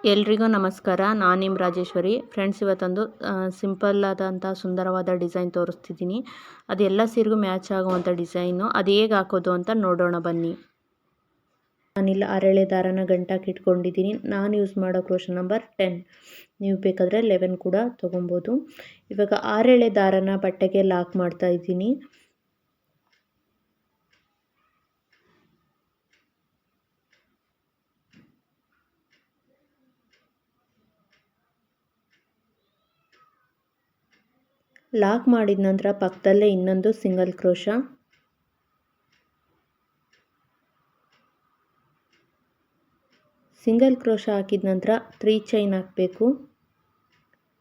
ಎಲ್ರಿಗೂ ನಮಸ್ಕಾರ. ನಾನು ನಿಮ್ಮ ರಾಜೇಶ್ವರಿ. ಫ್ರೆಂಡ್ಸ್, ಇವತ್ತೊಂದು ಸಿಂಪಲ್ ಆದಂಥ ಸುಂದರವಾದ ಡಿಸೈನ್ ತೋರಿಸ್ತಿದ್ದೀನಿ. ಅದು ಎಲ್ಲ ಸೀರೆಗೂ ಮ್ಯಾಚ್ ಆಗುವಂಥ ಡಿಸೈನು. ಅದು ಹೇಗೆ ಹಾಕೋದು ಅಂತ ನೋಡೋಣ ಬನ್ನಿ. ನಾನಿಲ್ಲಿ ಅರಳೆ ದಾರನ ಗಂಟಾಕಿ ಇಟ್ಕೊಂಡಿದ್ದೀನಿ. ನಾನು ಯೂಸ್ ಮಾಡೋ ಕ್ರೋಶ ನಂಬರ್ 10. ನೀವು ಬೇಕಾದರೆ 11 ಕೂಡ ತೊಗೊಬೋದು. ಇವಾಗ ಅರಳೆ ದಾರನ ಬಟ್ಟೆಗೆ ಲಾಕ್ ಮಾಡ್ತಾ ಇದ್ದೀನಿ. ಲಾಕ್ ಮಾಡಿದ ನಂತರ ಪಕ್ಕದಲ್ಲೇ ಇನ್ನೊಂದು ಸಿಂಗಲ್ ಕ್ರೋಶ, ಹಾಕಿದ ನಂತರ 3 ಚೈನ್ ಹಾಕಬೇಕು.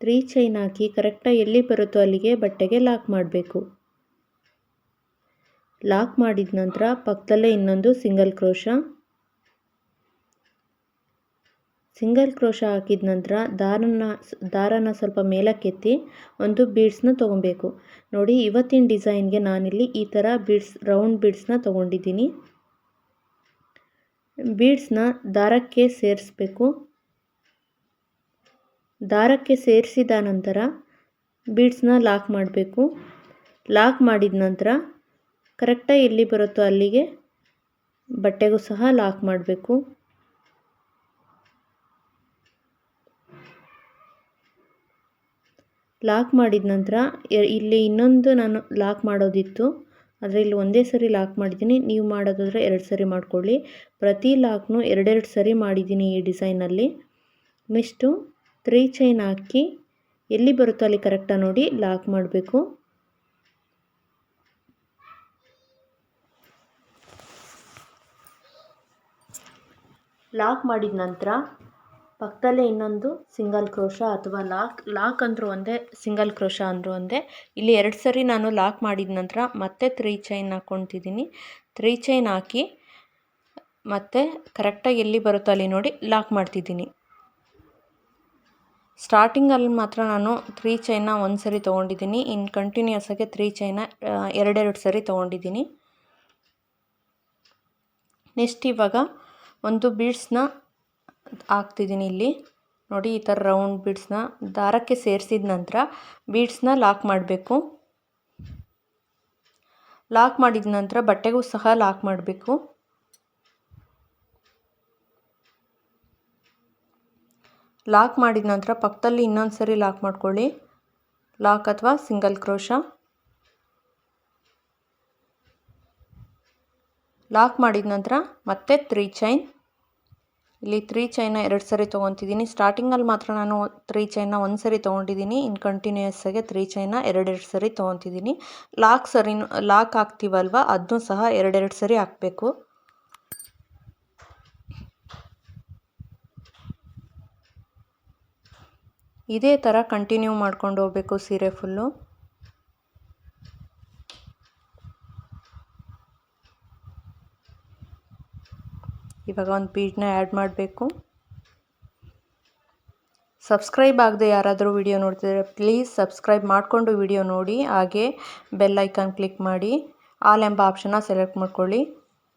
3 ಚೈನ್ ಹಾಕಿ ಕರೆಕ್ಟಾಗಿ ಎಲ್ಲಿ ಬರುತ್ತೋ ಅಲ್ಲಿಗೆ ಬಟ್ಟೆಗೆ ಲಾಕ್ ಮಾಡಬೇಕು. ಲಾಕ್ ಮಾಡಿದ ನಂತರ ಪಕ್ಕದಲ್ಲೇ ಇನ್ನೊಂದು ಸಿಂಗಲ್ ಕ್ರೋಶ ಹಾಕಿದ ನಂತರ ದಾರನ ಸ್ವಲ್ಪ ಮೇಲಕ್ಕೆತ್ತಿ ಒಂದು ಬೀಡ್ಸ್ನ ತೊಗೊಬೇಕು. ನೋಡಿ, ಇವತ್ತಿನ ಡಿಸೈನ್ಗೆ ನಾನಿಲ್ಲಿ ಈ ಥರ ರೌಂಡ್ ಬೀಡ್ಸ್ನ ತೊಗೊಂಡಿದ್ದೀನಿ. ಬೀಡ್ಸ್ನ ದಾರಕ್ಕೆ ಸೇರಿಸ್ಬೇಕು. ದಾರಕ್ಕೆ ಸೇರಿಸಿದ ನಂತರ ಬೀಡ್ಸ್ನ ಲಾಕ್ ಮಾಡಬೇಕು. ಲಾಕ್ ಮಾಡಿದ ನಂತರ ಕರೆಕ್ಟಾಗಿ ಎಲ್ಲಿ ಬರುತ್ತೋ ಅಲ್ಲಿಗೆ ಬಟ್ಟೆಗೂ ಸಹ ಲಾಕ್ ಮಾಡಬೇಕು. ಲಾಕ್ ಮಾಡಿದ ನಂತರ ಇಲ್ಲಿ ಇನ್ನೊಂದು ನಾನು ಲಾಕ್ ಮಾಡೋದಿತ್ತು, ಆದರೆ ಇಲ್ಲಿ ಒಂದೇ ಸರಿ ಲಾಕ್ ಮಾಡಿದ್ದೀನಿ. ನೀವು ಮಾಡೋದಾದರೆ 2 ಸರಿ ಮಾಡ್ಕೊಳ್ಳಿ. ಪ್ರತಿ ಲಾಕ್ನು 2 ಸರಿ ಮಾಡಿದ್ದೀನಿ ಈ ಡಿಸೈನಲ್ಲಿ. ನೆಕ್ಸ್ಟು 3 ಚೈನ್ ಹಾಕಿ ಎಲ್ಲಿ ಬರುತ್ತೋ ಅಲ್ಲಿ ಕರೆಕ್ಟಾಗಿ ನೋಡಿ ಲಾಕ್ ಮಾಡಬೇಕು. ಲಾಕ್ ಮಾಡಿದ ನಂತರ ಪಕ್ಕದಲ್ಲೇ ಇನ್ನೊಂದು ಸಿಂಗಲ್ ಕ್ರೋಶ ಅಥವಾ ಲಾಕ್ ಅಂದರೂ ಒಂದೇ, ಸಿಂಗಲ್ ಕ್ರೋಶ ಅಂದರೂ ಒಂದೇ. ಇಲ್ಲಿ 2 ಸರಿ ನಾನು ಲಾಕ್ ಮಾಡಿದ ನಂತರ ಮತ್ತೆ 3 ಚೈನ್ ಹಾಕ್ಕೊತಿದ್ದೀನಿ. 3 ಚೈನ್ ಹಾಕಿ ಮತ್ತೆ ಕರೆಕ್ಟಾಗಿ ಎಲ್ಲಿ ಬರುತ್ತೋ ಅಲ್ಲಿ ನೋಡಿ ಲಾಕ್ ಮಾಡ್ತಿದ್ದೀನಿ. ಸ್ಟಾರ್ಟಿಂಗಲ್ಲಿ ಮಾತ್ರ ನಾನು 3 ಚೈನ್ನ 1 ಸರಿ ತೊಗೊಂಡಿದ್ದೀನಿ. ಇನ್ನು ಕಂಟಿನ್ಯೂಸ್ ಆಗಿ 3 ಚೈನ್ನ 2 ಸರಿ ತೊಗೊಂಡಿದ್ದೀನಿ. ನೆಕ್ಸ್ಟ್ ಇವಾಗ ಒಂದು ಬೀಡ್ಸ್ನ ಹಾಕ್ತಿದ್ದೀನಿ. ಇಲ್ಲಿ ನೋಡಿ, ಈ ಥರ ರೌಂಡ್ ಬೀಡ್ಸ್ನ ದಾರಕ್ಕೆ ಸೇರಿಸಿದ ನಂತರ ಬೀಡ್ಸ್ನ ಲಾಕ್ ಮಾಡಬೇಕು. ಲಾಕ್ ಮಾಡಿದ ನಂತರ ಬಟ್ಟೆಗೂ ಸಹ ಲಾಕ್ ಮಾಡಬೇಕು. ಲಾಕ್ ಮಾಡಿದ ನಂತರ ಪಕ್ಕದಲ್ಲಿ ಇನ್ನೊಂದು ಸರಿ ಲಾಕ್ ಮಾಡ್ಕೊಳ್ಳಿ. ಲಾಕ್ ಅಥವಾ ಸಿಂಗಲ್ ಕ್ರೋಶ. ಲಾಕ್ ಮಾಡಿದ ನಂತರ ಮತ್ತೆ 3 ಚೈನ್. ಇಲ್ಲಿ 3 ಚೈನ್ನ 2 ಸರಿ ತೊಗೊತಿದ್ದೀನಿ. ಸ್ಟಾರ್ಟಿಂಗಲ್ಲಿ ಮಾತ್ರ ನಾನು 3 ಚೈನ್ನ 1 ಸರಿ ತೊಗೊಂಡಿದ್ದೀನಿ. ಇನ್ನು ಕಂಟಿನ್ಯೂಸ್ ಆಗಿ 3 ಚೈನ್ನ 2 ಸರಿ ತೊಗೊತಿದ್ದೀನಿ. ಲಾಕ್ ಹಾಕ್ತೀವಲ್ವ ಅದನ್ನು ಸಹ 2 ಸರಿ ಹಾಕಬೇಕು. ಇದೇ ಥರ ಕಂಟಿನ್ಯೂ ಮಾಡ್ಕೊಂಡು ಹೋಗಬೇಕು ಸೀರೆ ಫುಲ್ಲು. ಇವಾಗ ಒಂದು ಬೀಡ್ನ ಆ್ಯಡ್ ಮಾಡಬೇಕು. ಸಬ್ಸ್ಕ್ರೈಬ್ ಆಗದೆ ಯಾರಾದರೂ ವಿಡಿಯೋ ನೋಡ್ತಿದ್ರೆ ಪ್ಲೀಸ್ ಸಬ್ಸ್ಕ್ರೈಬ್ ಮಾಡಿಕೊಂಡು ವಿಡಿಯೋ ನೋಡಿ. ಹಾಗೆ ಬೆಲ್ ಐಕಾನ್ ಕ್ಲಿಕ್ ಮಾಡಿ ಆಲ್ ಎಂಬ ಆಪ್ಷನ್ನ ಸೆಲೆಕ್ಟ್ ಮಾಡ್ಕೊಳ್ಳಿ.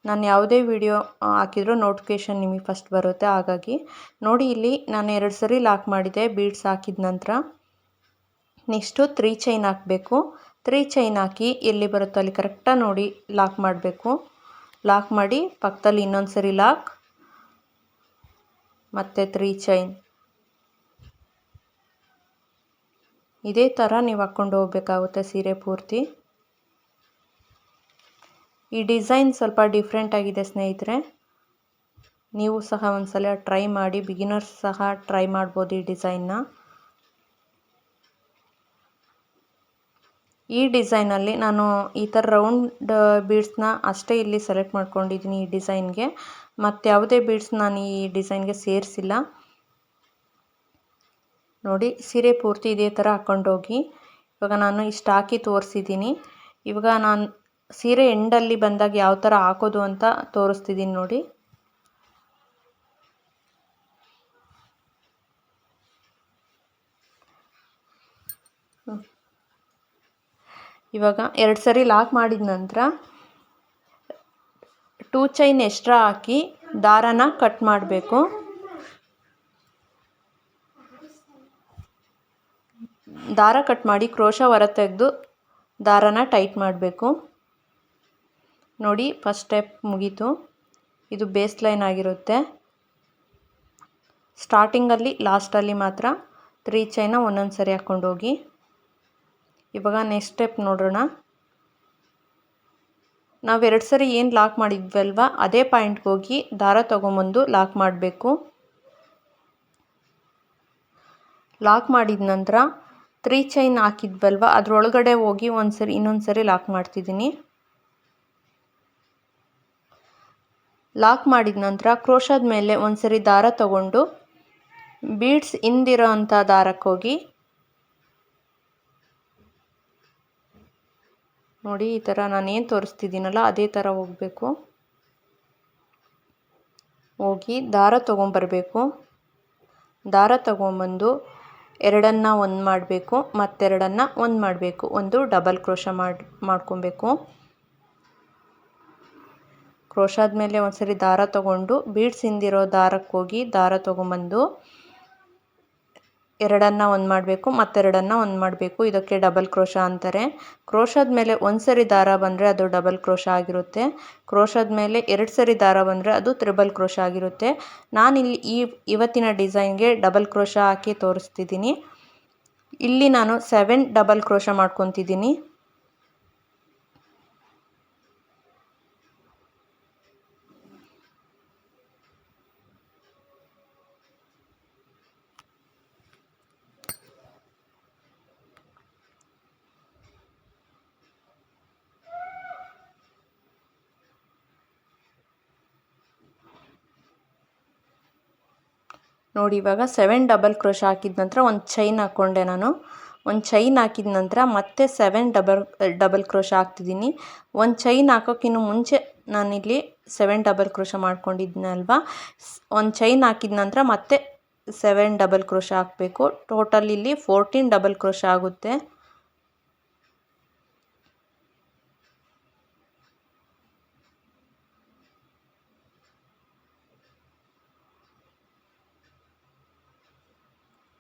ನಾನು ಯಾವುದೇ ವಿಡಿಯೋ ಹಾಕಿದರೂ ನೋಟಿಫಿಕೇಷನ್ ನಿಮಗೆ ಫಸ್ಟ್ ಬರುತ್ತೆ. ಹಾಗಾಗಿ ನೋಡಿ, ಇಲ್ಲಿ ನಾನು 2 ಸರಿ ಲಾಕ್ ಮಾಡಿದೆ ಬೀಡ್ಸ್ ಹಾಕಿದ ನಂತರ. ನೆಕ್ಸ್ಟು 3 ಚೈನ್ ಹಾಕಬೇಕು. 3 ಚೈನ್ ಹಾಕಿ ಎಲ್ಲಿ ಬರುತ್ತೋ ಅಲ್ಲಿ ಕರೆಕ್ಟಾಗಿ ನೋಡಿ ಲಾಕ್ ಮಾಡಬೇಕು. ಲಾಕ್ ಮಾಡಿ ಪಕ್ಕದಲ್ಲಿ ಇನ್ನೊಂದು ಸರಿ ಲಾಕ್, ಮತ್ತು 3 ಚೈನ್. ಇದೇ ಥರ ನೀವು ಹಾಕ್ಕೊಂಡು ಹೋಗಬೇಕಾಗುತ್ತೆ ಸೀರೆ ಪೂರ್ತಿ. ಈ ಡಿಸೈನ್ ಸ್ವಲ್ಪ ಡಿಫ್ರೆಂಟ್ ಆಗಿದೆ ಸ್ನೇಹಿತರೆ. ನೀವು ಸಹ ಒಂದ್ಸಲ ಟ್ರೈ ಮಾಡಿ. ಬಿಗಿನರ್ಸ್ ಸಹ ಟ್ರೈ ಮಾಡ್ಬೋದು ಈ ಡಿಸೈನ್ನ. ಈ ಡಿಸೈನಲ್ಲಿ ನಾನು ಈ ಥರ ರೌಂಡ್ ಬೀಡ್ಸ್ನ ಅಷ್ಟೇ ಇಲ್ಲಿ ಸೆಲೆಕ್ಟ್ ಮಾಡ್ಕೊಂಡಿದ್ದೀನಿ ಈ ಡಿಸೈನ್ಗೆ. ಮತ್ತು ಯಾವುದೇ ಬೀಡ್ಸ್ ನಾನು ಈ ಡಿಸೈನ್ಗೆ ಸೇರಿಸಿಲ್ಲ. ನೋಡಿ, ಸೀರೆ ಪೂರ್ತಿ ಇದೇ ಥರ ಹಾಕ್ಕೊಂಡೋಗಿ. ಇವಾಗ ನಾನು ಇಷ್ಟು ಹಾಕಿ ತೋರಿಸಿದ್ದೀನಿ. ಇವಾಗ ನಾನು ಸೀರೆ ಎಂಡಲ್ಲಿ ಬಂದಾಗ ಯಾವ ಥರ ಹಾಕೋದು ಅಂತ ತೋರಿಸ್ತಿದ್ದೀನಿ ನೋಡಿ. ಇವಾಗ 2 ಸರಿ ಲಾಕ್ ಮಾಡಿದ ನಂತರ 2 ಚೈನ್ ಎಕ್ಸ್ಟ್ರಾ ಹಾಕಿ ದಾರನ ಕಟ್ ಮಾಡಬೇಕು. ದಾರ ಕಟ್ ಮಾಡಿ ಕ್ರೋಶ ಹೊರ ತೆಗೆದು ದಾರನ ಟೈಟ್ ಮಾಡಬೇಕು. ನೋಡಿ ಫಸ್ಟ್ ಸ್ಟೆಪ್ ಮುಗೀತು. ಇದು ಬೇಸ್ ಲೈನ್ ಆಗಿರುತ್ತೆ. ಸ್ಟಾರ್ಟಿಂಗಲ್ಲಿ ಲಾಸ್ಟಲ್ಲಿ ಮಾತ್ರ 3 ಚೈನ ಒಂದೊಂದು ಸರಿ ಹಾಕ್ಕೊಂಡು ಹೋಗಿ. ಇವಾಗ ನೆಕ್ಸ್ಟ್ ಸ್ಟೆಪ್ ನೋಡೋಣ. ನಾವು 2 ಸರಿ ಏನು ಲಾಕ್ ಮಾಡಿದ್ವಲ್ವ ಅದೇ ಪಾಯಿಂಟ್ಗೆ ಹೋಗಿ ದಾರ ತೊಗೊಂಬಂದು ಲಾಕ್ ಮಾಡಬೇಕು. ಲಾಕ್ ಮಾಡಿದ ನಂತರ 3 ಚೈನ್ ಹಾಕಿದ್ವಲ್ವ ಅದರೊಳಗಡೆ ಹೋಗಿ ಇನ್ನೊಂದು ಸರಿ ಲಾಕ್ ಮಾಡ್ತಿದ್ದೀನಿ. ಲಾಕ್ ಮಾಡಿದ ನಂತರ ಕ್ರೋಶದ ಮೇಲೆ ಒಂದು ಸರಿ ದಾರ ತಗೊಂಡು ಬೀಡ್ಸ್ ಹಿಂದಿರೋ ಅಂಥ ದಾರಕ್ಕೆ ಹೋಗಿ ನೋಡಿ ಈ ಥರ ನಾನೇನು ತೋರಿಸ್ತಿದ್ದೀನಲ್ಲ ಅದೇ ಥರ ಹೋಗಬೇಕು. ಹೋಗಿ ದಾರ ತೊಗೊಂಬರಬೇಕು. ದಾರ ತೊಗೊಂಬಂದು ಎರಡನ್ನು ಒಂದು ಮಾಡಬೇಕು, ಮತ್ತೆರಡನ್ನು ಒಂದು ಮಾಡಬೇಕು. ಒಂದು ಡಬಲ್ ಕ್ರೋಶ ಮಾಡ್ಕೊಬೇಕು. ಕ್ರೋಶಾದ ಮೇಲೆ ಒಂದ್ಸರಿ ದಾರ ತೊಗೊಂಡು ಬೀಡ್ಸ್ ಹಿಂದಿರೋ ದಾರಕ್ಕೆ ಹೋಗಿ ದಾರ ತೊಗೊಂಬಂದು ಎರಡನ್ನು ಒಂದು ಮಾಡಬೇಕು, ಮತ್ತೆರಡನ್ನು ಒಂದು ಮಾಡಬೇಕು. ಇದಕ್ಕೆ ಡಬಲ್ ಕ್ರೋಶ ಅಂತಾರೆ. ಕ್ರೋಶದ ಮೇಲೆ ಒಂದು ಸರಿ ದಾರ ಬಂದರೆ ಅದು ಡಬಲ್ ಕ್ರೋಶ ಆಗಿರುತ್ತೆ. ಕ್ರೋಶದ ಮೇಲೆ 2 ಸರಿ ದಾರ ಬಂದರೆ ಅದು ತ್ರಿಬಲ್ ಕ್ರೋಶ ಆಗಿರುತ್ತೆ. ನಾನಿಲ್ಲಿ ಇವತ್ತಿನ ಡಿಸೈನ್ಗೆ ಡಬಲ್ ಕ್ರೋಶ ಹಾಕಿ ತೋರಿಸ್ತಿದ್ದೀನಿ. ಇಲ್ಲಿ ನಾನು 7 ಡಬಲ್ ಕ್ರೋಶ ಮಾಡ್ಕೊತಿದ್ದೀನಿ. ನೋಡಿ ಇವಾಗ 7 ಡಬಲ್ ಕ್ರೋಶ ಹಾಕಿದ ನಂತರ ಒಂದು ಚೈನ್ ಹಾಕ್ಕೊಂಡೆ ನಾನು. ಒಂದು ಚೈನ್ ಹಾಕಿದ ನಂತರ ಮತ್ತೆ 7 ಡಬಲ್ ಕ್ರೋಶ ಹಾಕ್ತಿದ್ದೀನಿ. ಒಂದು ಚೈನ್ ಹಾಕೋಕ್ಕಿಂತ ಮುಂಚೆ ನಾನಿಲ್ಲಿ 7 ಡಬಲ್ ಕ್ರೋಶ ಮಾಡ್ಕೊಂಡಿದ್ದೀನಲ್ವ, ಒಂದು ಚೈನ್ ಹಾಕಿದ ನಂತರ ಮತ್ತೆ 7 ಡಬಲ್ ಕ್ರೋಶ ಹಾಕಬೇಕು. ಟೋಟಲ್ ಇಲ್ಲಿ 14 ಡಬಲ್ ಕ್ರೋಶ ಆಗುತ್ತೆ.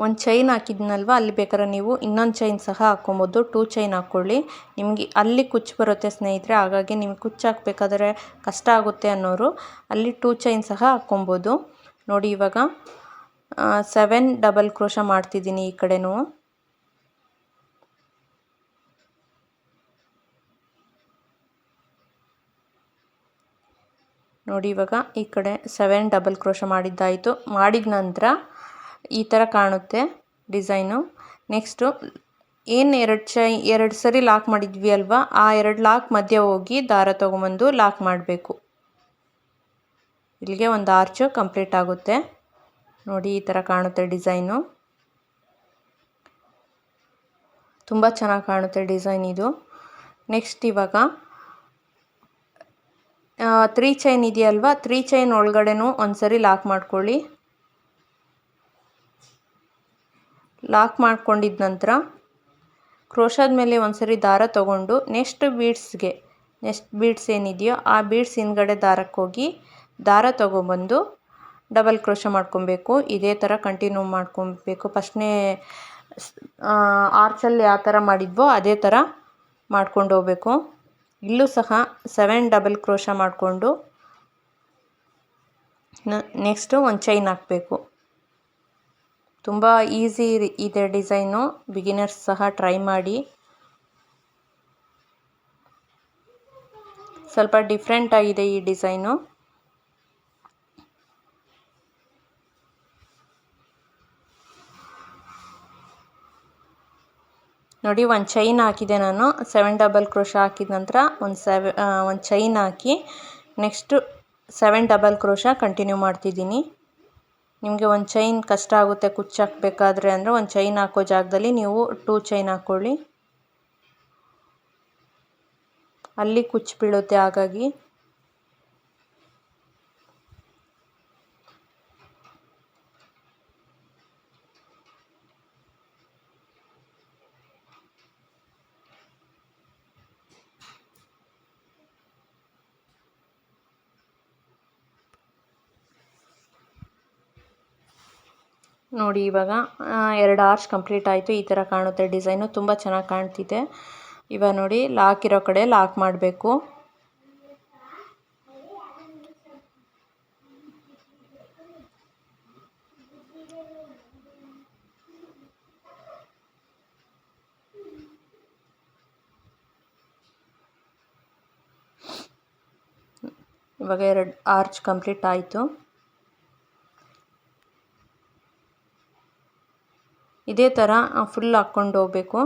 ಒಂದು ಚೈನ್ ಹಾಕಿದ್ನಲ್ವ ಅಲ್ಲಿ ಬೇಕಾದ್ರೆ ನೀವು ಇನ್ನೊಂದು ಚೈನ್ ಸಹ ಹಾಕ್ಕೊಬೋದು. 2 ಚೈನ್ ಹಾಕ್ಕೊಳ್ಳಿ. ನಿಮಗೆ ಅಲ್ಲಿ ಕುಚ್ಚು ಬರುತ್ತೆ ಸ್ನೇಹಿತರೆ, ಹಾಗಾಗಿ ನಿಮಗೆ ಕುಚ್ಚು ಹಾಕಬೇಕಾದ್ರೆ ಕಷ್ಟ ಆಗುತ್ತೆ ಅನ್ನೋರು ಅಲ್ಲಿ 2 ಚೈನ್ ಸಹ ಹಾಕ್ಕೊಬೋದು. ನೋಡಿ ಇವಾಗ 7 ಡಬಲ್ ಕ್ರೋಶ ಮಾಡ್ತಿದ್ದೀನಿ ಈ ಕಡೆನೂ. ನೋಡಿ ಇವಾಗ ಈ ಕಡೆ 7 ಡಬಲ್ ಕ್ರೋಶ ಮಾಡಿದ್ದಾಯಿತು. ಮಾಡಿದ ನಂತರ ಈ ಥರ ಕಾಣುತ್ತೆ ಡಿಸೈನು. ನೆಕ್ಸ್ಟು ಏನು 2 ಸರಿ ಲಾಕ್ ಮಾಡಿದ್ವಿ ಅಲ್ವಾ, ಆ 2 ಲಾಕ್ ಮಧ್ಯೆ ಹೋಗಿ ದಾರ ತೊಗೊಂಬಂದು ಲಾಕ್ ಮಾಡಬೇಕು. ಇಲ್ಲಿಗೆ ಒಂದು ಆರ್ಚು ಕಂಪ್ಲೀಟ್ ಆಗುತ್ತೆ. ನೋಡಿ ಈ ಥರ ಕಾಣುತ್ತೆ ಡಿಸೈನು. ತುಂಬ ಚೆನ್ನಾಗಿ ಕಾಣುತ್ತೆ ಡಿಸೈನ್ ಇದು. ನೆಕ್ಸ್ಟ್ ಇವಾಗ 3 ಚೈನ್ ಇದೆಯಲ್ವಾ, 3 ಚೈನ್ ಒಳಗಡೆನೂ ಒಂದು ಸರಿ ಲಾಕ್ ಮಾಡ್ಕೊಳ್ಳಿ. ಲಾಕ್ ಮಾಡ್ಕೊಂಡಿದ್ದ ನಂತರ ಕ್ರೋಶದ ಮೇಲೆ ಒಂದು ಸರಿ ದಾರ ತೊಗೊಂಡು ನೆಕ್ಸ್ಟ್ ಬೀಡ್ಸ್ ಏನಿದೆಯೋ ಆ ಬೀಡ್ಸ್ ಹಿಂದ್ಗಡೆ ದಾರಕ್ಕೆ ಹೋಗಿ ದಾರ ತೊಗೊಬಂದು ಡಬಲ್ ಕ್ರೋಶ ಮಾಡ್ಕೊಬೇಕು. ಇದೇ ಥರ ಕಂಟಿನ್ಯೂ ಮಾಡ್ಕೊಬೇಕು. ಫಸ್ಟ್ನೇ ಆರ್ಚಲ್ಲಿ ಯಾವ ಥರ ಮಾಡಿದ್ವೋ ಅದೇ ಥರ ಮಾಡ್ಕೊಂಡು ಹೋಗಬೇಕು. ಇಲ್ಲೂ ಸಹ 7 ಡಬಲ್ ಕ್ರೋಶ ಮಾಡಿಕೊಂಡು ನೆಕ್ಸ್ಟು ಒಂದು ಚೈನ್ ಹಾಕಬೇಕು. ತುಂಬ ಈಸಿ ಇದೆ ಡಿಸೈನು, ಬಿಗಿನರ್ಸ್ ಸಹ ಟ್ರೈ ಮಾಡಿ. ಸ್ವಲ್ಪ ಡಿಫ್ರೆಂಟ್ ಆಗಿದೆ ಈ ಡಿಸೈನು. ನೋಡಿ ಒಂದು ಚೈನ್ ಹಾಕಿದೆ ನಾನು. 7 ಡಬಲ್ ಕ್ರೋಶ ಹಾಕಿದ ನಂತರ ಒಂದು ಚೈನ್ ಹಾಕಿ ನೆಕ್ಸ್ಟು 7 ಡಬಲ್ ಕ್ರೋಶ ಕಂಟಿನ್ಯೂ ಮಾಡ್ತಿದ್ದೀನಿ. ನಿಮಗೆ ಒಂದು ಚೈನ್ ಕಷ್ಟ ಆಗುತ್ತೆ ಕುಚ್ಚು ಹಾಕಬೇಕಾದ್ರೆ ಅಂದರೆ ಒಂದು ಚೈನ್ ಹಾಕೋ ಜಾಗದಲ್ಲಿ ನೀವು 2 ಚೈನ್ ಹಾಕ್ಕೊಳ್ಳಿ. ಅಲ್ಲಿ ಕುಚ್ಚು ಬೀಳುತ್ತೆ ಹಾಗಾಗಿ. ನೋಡಿ ಇವಾಗ 2 ಆರ್ಚ್ ಕಂಪ್ಲೀಟ್ ಆಯಿತು. ಈ ಥರ ಕಾಣುತ್ತೆ ಡಿಸೈನು, ತುಂಬ ಚೆನ್ನಾಗಿ ಕಾಣ್ತಿದೆ. ಇವಾಗ ನೋಡಿ ಲಾಕ್ ಇರೋ ಕಡೆ ಲಾಕ್ ಮಾಡಬೇಕು. ಇವಾಗ 2 ಆರ್ಚ್ ಕಂಪ್ಲೀಟ್ ಆಯಿತು. ಇದೇ ಥರ ಫುಲ್ ಹಾಕ್ಕೊಂಡು ಹೋಗಬೇಕು.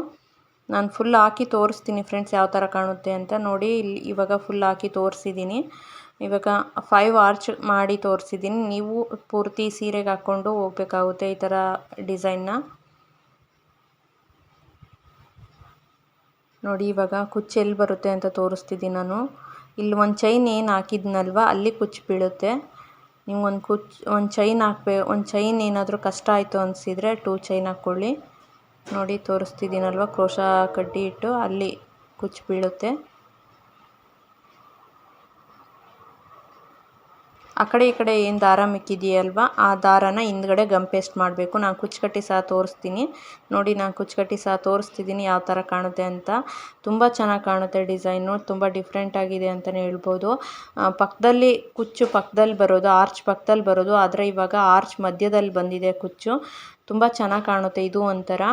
ನಾನು ಫುಲ್ ಹಾಕಿ ತೋರಿಸ್ತೀನಿ ಫ್ರೆಂಡ್ಸ್ ಯಾವ ಥರ ಕಾಣುತ್ತೆ ಅಂತ. ನೋಡಿ ಇಲ್ಲಿ ಇವಾಗ ಫುಲ್ ಹಾಕಿ ತೋರಿಸಿದ್ದೀನಿ. ಇವಾಗ 5 ಆರ್ಚ್ ಮಾಡಿ ತೋರಿಸಿದ್ದೀನಿ. ನೀವು ಪೂರ್ತಿ ಸೀರೆಗೆ ಹಾಕ್ಕೊಂಡು ಹೋಗ್ಬೇಕಾಗುತ್ತೆ ಈ ಥರ ಡಿಸೈನ್ನ. ನೋಡಿ ಇವಾಗ ಕುಚ್ಚು ಎಲ್ಲಿ ಬರುತ್ತೆ ಅಂತ ತೋರಿಸ್ತಿದ್ದೀನಿ ನಾನು. ಇಲ್ಲಿ ಒಂದು ಚೈನ್ ಏನು ಹಾಕಿದ್ನಲ್ವ ಅಲ್ಲಿ ಕುಚ್ಚು ಬೀಳುತ್ತೆ. ನೀವು ಒಂದು ಚೈನ್ ಏನಾದರೂ ಕಷ್ಟ ಆಯಿತು ಅನಿಸಿದರೆ 2 ಚೈನ್ ಹಾಕ್ಕೊಳ್ಳಿ. ನೋಡಿ ತೋರಿಸ್ತಿದ್ದೀನಲ್ವ, ಕ್ರೋಶಾ ಕಡ್ಡಿ ಇಟ್ಟು ಅಲ್ಲಿ ಕುಚ್ಚು ಬೀಳುತ್ತೆ. ಆ ಕಡೆ ಈ ಕಡೆ ಏನು ದಾರ ಮಿಕ್ಕಿದೆಯಲ್ವ ಆ ದಾರನ ಹಿಂದ್ಗಡೆ ಗಮ್ ಪೇಸ್ಟ್ ಮಾಡಬೇಕು. ನಾನು ಕುಚ್ಚುಕಟ್ಟಿ ಸಹ ತೋರಿಸ್ತೀನಿ. ನೋಡಿ ನಾನು ಕುಚ್ಚುಕಟ್ಟಿ ಸಹ ತೋರಿಸ್ತಿದ್ದೀನಿ ಯಾವ ಥರ ಕಾಣುತ್ತೆ ಅಂತ. ತುಂಬ ಚೆನ್ನಾಗಿ ಕಾಣುತ್ತೆ ಡಿಸೈನು, ತುಂಬ ಡಿಫ್ರೆಂಟ್ ಆಗಿದೆ ಅಂತಲೇ ಹೇಳ್ಬೋದು. ಪಕ್ಕದಲ್ಲಿ ಕುಚ್ಚು ಪಕ್ಕದಲ್ಲಿ ಬರೋದು, ಆರ್ಚ್ ಪಕ್ಕದಲ್ಲಿ ಬರೋದು, ಆದರೆ ಇವಾಗ ಆರ್ಚ್ ಮಧ್ಯದಲ್ಲಿ ಬಂದಿದೆ ಕುಚ್ಚು. ತುಂಬ ಚೆನ್ನಾಗಿ ಕಾಣುತ್ತೆ ಇದು ಒಂಥರ.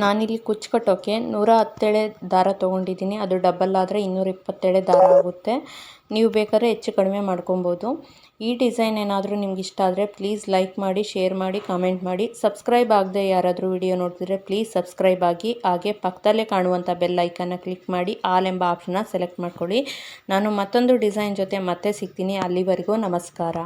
ನಾನಿಲ್ಲಿ ಕುಚ್ಚು ಕಟ್ಟೋಕ್ಕೆ 110 ಎಳೆ ದಾರ ತೊಗೊಂಡಿದ್ದೀನಿ. ಅದು ಡಬಲ್ ಆದರೆ 220 ಎಳೆ ದಾರ ಆಗುತ್ತೆ. ನೀವು ಬೇಕಾದ್ರೆ ಹೆಚ್ಚು ಕಡಿಮೆ ಮಾಡ್ಕೊಬೋದು. ಈ ಡಿಸೈನ್ ಏನಾದರೂ ನಿಮ್ಗೆ ಇಷ್ಟ ಆದರೆ ಪ್ಲೀಸ್ ಲೈಕ್ ಮಾಡಿ, ಶೇರ್ ಮಾಡಿ, ಕಾಮೆಂಟ್ ಮಾಡಿ. ಸಬ್ಸ್ಕ್ರೈಬ್ ಆಗದೆ ಯಾರಾದರೂ ವಿಡಿಯೋ ನೋಡ್ತಿದ್ರೆ ಪ್ಲೀಸ್ ಸಬ್ಸ್ಕ್ರೈಬ್ ಆಗಿ. ಹಾಗೆ ಪಕ್ಕದಲ್ಲೇ ಕಾಣುವಂಥ ಬೆಲ್ ಐಕನ್ನ ಕ್ಲಿಕ್ ಮಾಡಿ ಆಲ್ ಎಂಬ ಆಪ್ಷನ್ನ ಸೆಲೆಕ್ಟ್ ಮಾಡ್ಕೊಳ್ಳಿ. ನಾನು ಮತ್ತೊಂದು ಡಿಸೈನ್ ಜೊತೆ ಮತ್ತೆ ಸಿಗ್ತೀನಿ. ಅಲ್ಲಿವರೆಗೂ ನಮಸ್ಕಾರ.